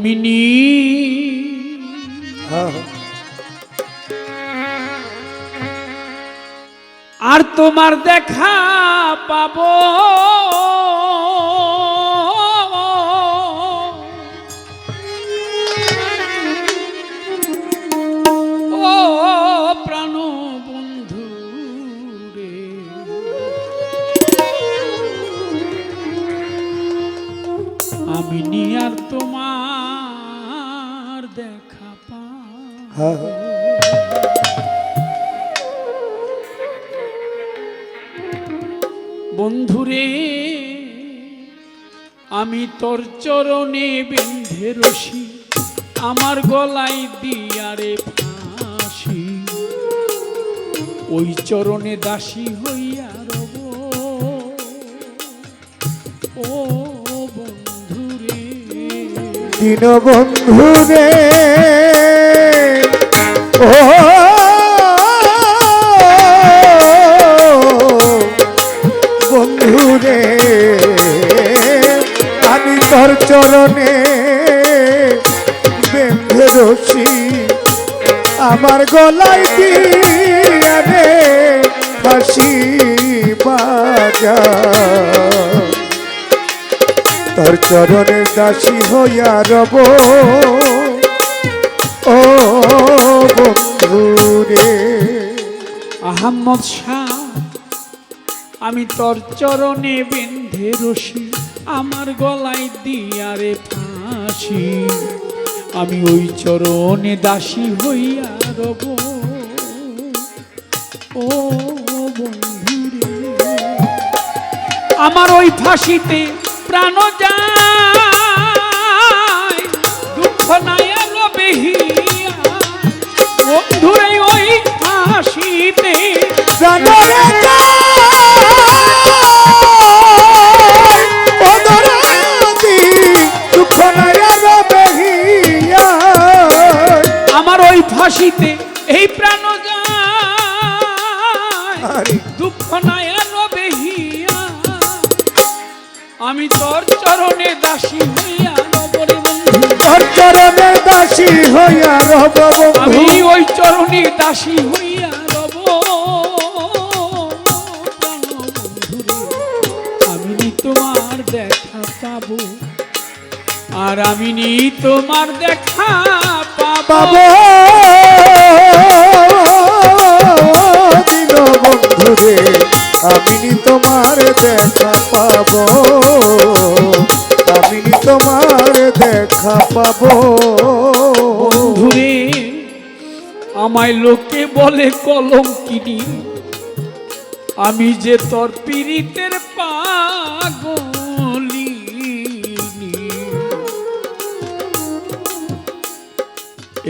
আমিনি আর তোমার দেখা পাবো ও প্রাণ বন্ধু রে আমিনি আর তোমার দেখা পাবো বন্ধুরে আমি তোর চরণে বেঁধে রশি আমার গলায় দিয়ারে ফাঁসি ওই চরণে দাসী হইয়া রব ও বন্ধুরে দিন বন্ধুরে ও বন্ধুরে আমি তোর চরণে বেঁধে রশি আমার গলায় দিয়া রে ফাঁসি বাজা তোর চরণের দাসী হইয়া রব ও বন্ধুরে আহমদ শাহ আমি তোর চরণে বেঁধে রশি আমার গলায় দিয়ারে ফাঁসি আমি ওই চরণে দাসী হইয়া রব ও বন্ধুরে আমার ওই ফাঁসিতে প্রাণ যায় দুঃখ নাই রবে হিয়া বন্ধুরে ওই ফাঁসিতে প্রাণ আমার ওই ফাঁসিতে এই প্রাণ যায় দুঃখ নাই রবে হিয়া আমি তোর চরণে দাসী হইয়া রব রে বন্ধু তোর চরণে দাসী হইয়া রব আমি ওই চরণে দাসী হইয়া রব প্রাণ বন্ধুরে আমি তোমার দেখা পাবো আর আমি তোমার দেখা পাবো দিন বন্ধুরে আমি তোমার দেখা পাবো আমি তোমার দেখা পাবো বন্ধুরে আমায় লোকে বলে কলঙ্কিনী আমি যে তোর পীড়িতের পাগলি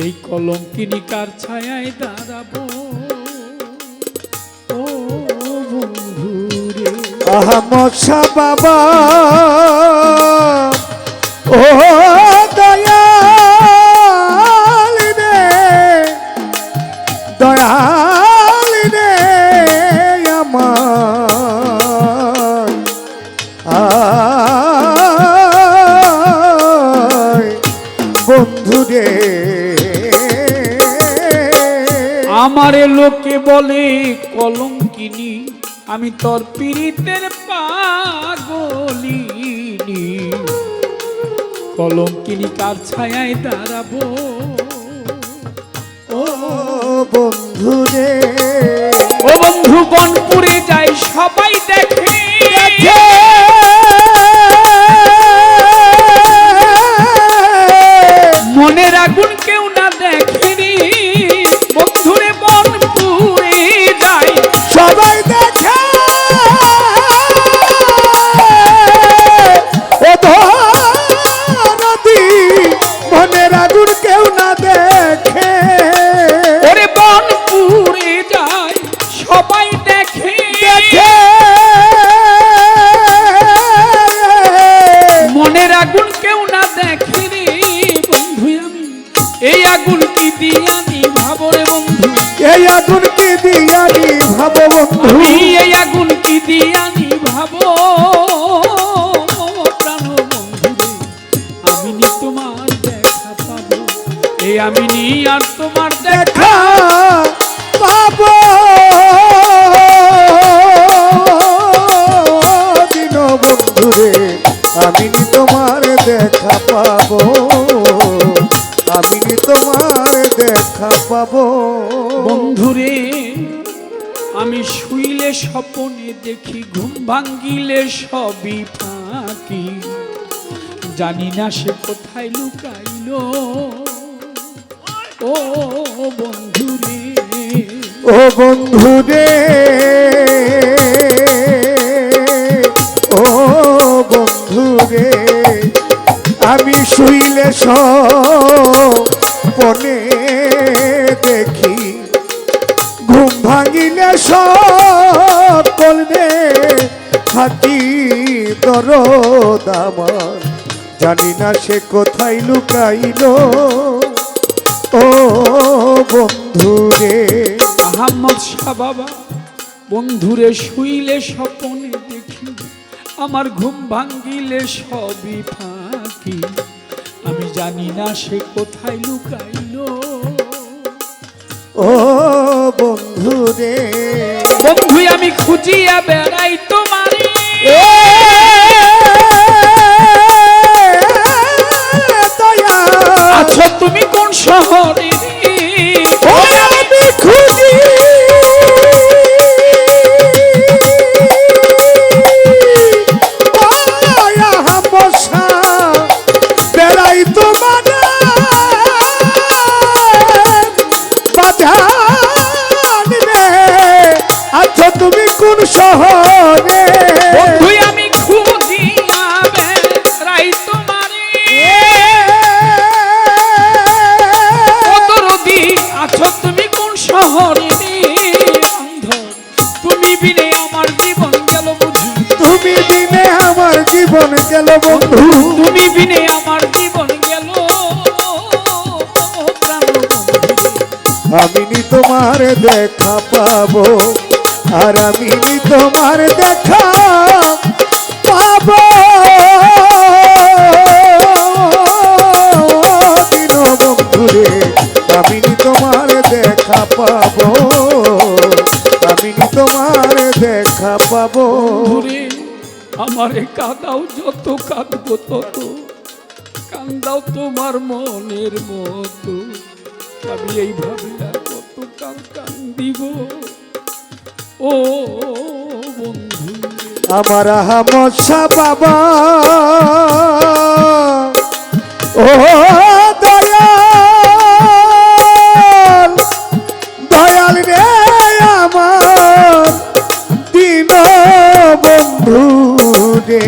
এই কলঙ্কিনী কার ছায়ায় দাঁড়াবো ও বন্ধুরে আহমদ শাহ বাবা ও দয়াল রে দয়াল রে আমার বন্ধু রে আমারে লোকে বলে কলঙ্কিনী আমি তোর পীড়িতের পাগলিনী কলঙ্কিনী কার ছায়ায় দাঁড়াবো ও বন্ধু রে ও বন্ধু বনপুরে যাই সবাই দেখে মনের আগুন কেউ না দেখেনি বন্ধুরে বনপুরে যাই সবাই দেখে নদী মনের আগুন কেউ না দেখে ওরে বনপুরে যাই সবাই দেখে মনের আগুন কেউ না দেখে রে বন্ধু আমি এই আগুন কি দিয়ানি ভাবো রে বন্ধু এই আগুন কি দিয়ানি ভাবো বন্ধু এই আগুন কি দিয়ানি ভাবো প্রাণ বন্ধু রে আমি তোমার দেখ এই আমি নি আর তোমার দেখা পাবো দিন বন্ধুরে আমি তোমার দেখা পাবো আমি তোমার দেখা পাবো বন্ধুরে আমি শুইলে স্বপনে দেখি ঘুম ভাঙ্গিলে সবই ফাঁকি জানি না সে কোথায় লুকাইলো ও বন্ধুরে ও বন্ধুরে ও বন্ধুরে আমি শুইলে স্বপনে দেখি ঘুম ভাঙিলে সকল রে হাতি দরদ আমার জানি না সে কোথায় লুকাইলো ও বন্ধুরে আহমদ শাহ বাবা বন্ধুরে শুইলে স্বপনে দেখি আমার ঘুম ভাঙ্গিলে সবই ফাঁকি আমি জানি না সে কোথায় লুকাইলো ও বন্ধুরে বন্ধু আমি খুঁজিয়া বেড়াই তোমারে আছো তুমি কোন শহরে আমি খুঁজি বেড়াই তোমার বাজান রে আচ্ছা তুমি কোন শহরে বন্ধু আমি খুঁজিয়া বেড়াই তোমারে দরদি আছো তুমি কোন শহরে অন্ধ তুমি বিনে আমার জীবন গেল বুঝি তুমি বিনে আমার জীবন গেল বন্ধু তুমি বিনে আমার জীবন গেল আমি নি তোমার দেখা পাবো আর আমি নি তোমার দেখা পাবো দিন বন্ধুরে আমি নি তোমার দেখা পাবো আমি নি তোমার দেখা পাবো ঘুরে আমারে কাঁদাও যত কাঁদবো তত কান্দাও তোমার মনের মতো আমি এইভাবে আর কত কান্দিব ও বন্ধু আমার আহমদ শাহ বাবা ও দয়াল দয়াল রে আমার দিন বন্ধু রে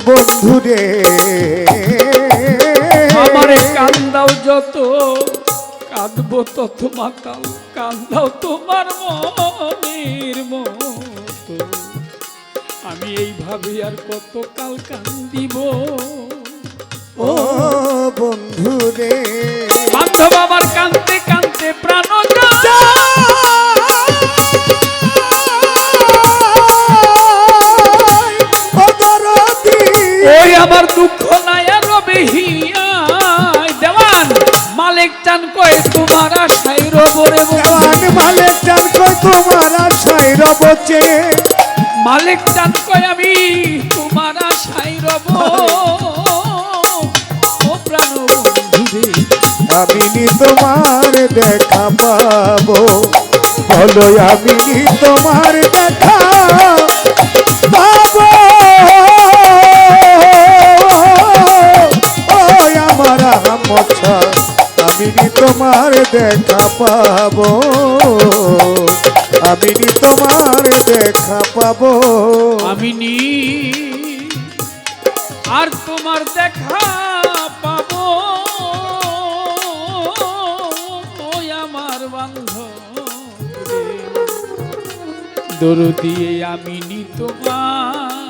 বন্ধু রে আমারে কান্দাও যত কাঁদবো তত মাতাল কান্দাও তোমার মনের মতো আমি এইভাবে আর কত কাল কান্দিব ও বন্ধু রে বান্ধব আমার কান্দতে কান্দতে প্রাণ ওই আমার দুঃখ নাই আর রবে হিয়াই দেওয়ান মালিক চান কয় তোমার আশাই রবরে দেওয়ান মালিক চান কয় তোমার আশাই রবছে মালিক চান কয় আমি তোমার আশাই রব ও প্রাণ বন্ধুরে আমি নি তোমার দেখা পাবো বলো আমি নি তোমার দেখা পাবো ও আমার আহমদ শাহ আমি নি তোমার দেখা পাবো আমি নি তোমার দেখা পাবো আমি নি আর তোমার দেখা পাবো ওই আমার বান্ধব দরদি আমি নি তোমার